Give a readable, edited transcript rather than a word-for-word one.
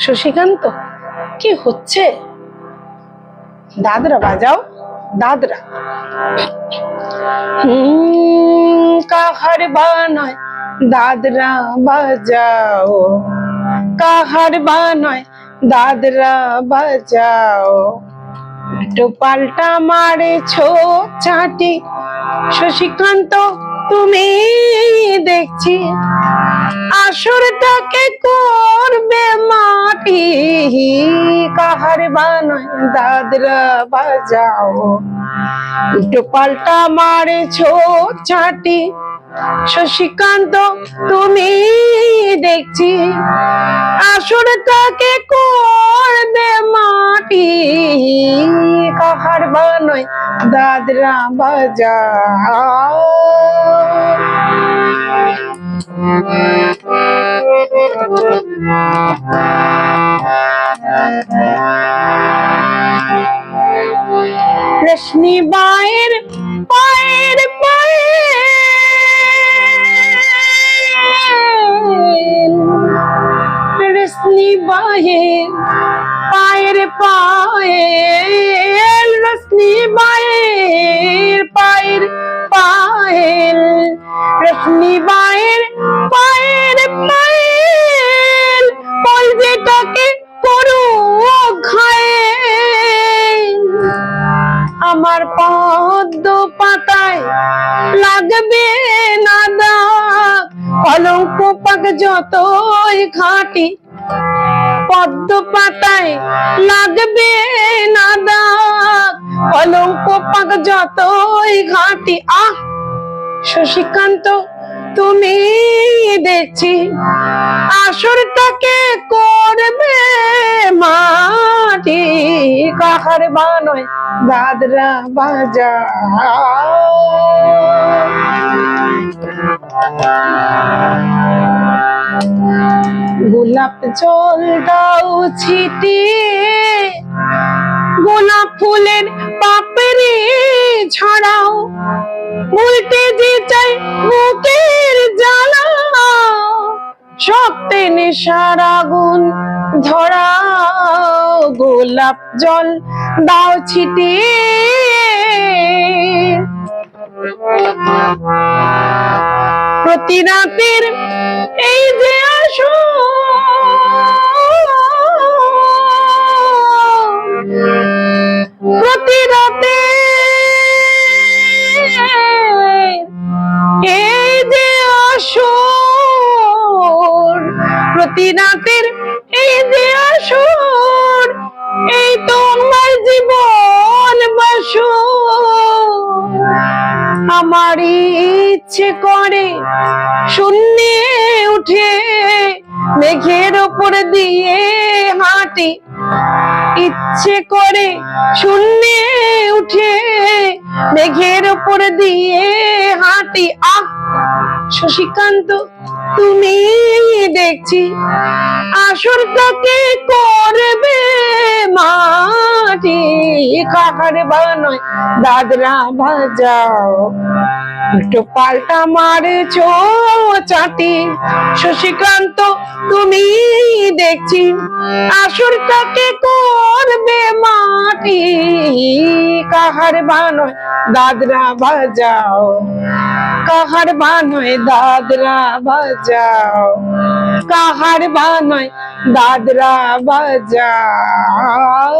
শশীকান্ত, কি হচ্ছে? দাদরা বাজাও, দাদরা। কাহার বানায় দাদরা বাজাও, কাহার বানায় দাদরা বাজাও। একটু পাল্টা মারেছো চাটি শশীকান্ত তুমি দেখছি, আসরটাকে করবে মাটি। কাহার বানায় দাদরা বাজাও, একটু পাল্টা মারেছো চাটি শশীকান্ত তুমি দেখছি, আসরটাকে করবে মাটি। কাহার বানায় দাদরা বাজাও। রশ্মি বায়ের পায়ের পায়ে, রশ্মি বায়ের পায়ের পায়ে, রশ্মি বায়ের পায়ের পায়েল, রশ্মি বায়ের পায়ের পায়েল, কলজেটাকে করু ঘায়েল। আমার পদ্ম পাতায় লাগবে না দাগ, কলঙ্ক পাক যতই ঘাটি, পদ্ম পাতায় লাগবে না দাগ, কলঙ্ক পাক যতই ঘাটি। শশীকান্ত তুমি দেখছি, আসরটাকে করবে মাটি। কাহার বানায় দাদরা বাজাও। গোলাপ জল দাও ছিটিয়ে, গোলাপ ফুলের পাপড়ি ছড়াও, উল্টে যে চাই বুকের জ্বালা, শক্তি নেশার আগুন ধরাও। গোলাপ জল দাও ছিটিয়ে, প্রতি রাতের এই যে আসো, প্রতি রাতে এই যে আসর, প্রতি রাতের এই যে আসর, এই তোমার জীবন বাসর। আমার ইচ্ছে করে শূন্যে উঠে মেঘের ওপর দিয়ে হাঁটি, ইচ্ছে করে শূন্যে উঠে মেঘের ওপর দিয়ে হাঁটি। শশীকান্ত তুমি দেখছি, আসরটাকে করবে মাটি। কাহার বানায় দাদরা বাজাও, একটু পাল্টা মারেছো চাটি শশীকান্ত তুমি দেখছি, আসরটাকে করবে মাটি। কাহার বানায় দাদরা বাজাও, কাহার বানায় দাদরা বাজাও, কাহার বানায় দাদরা বাজাও।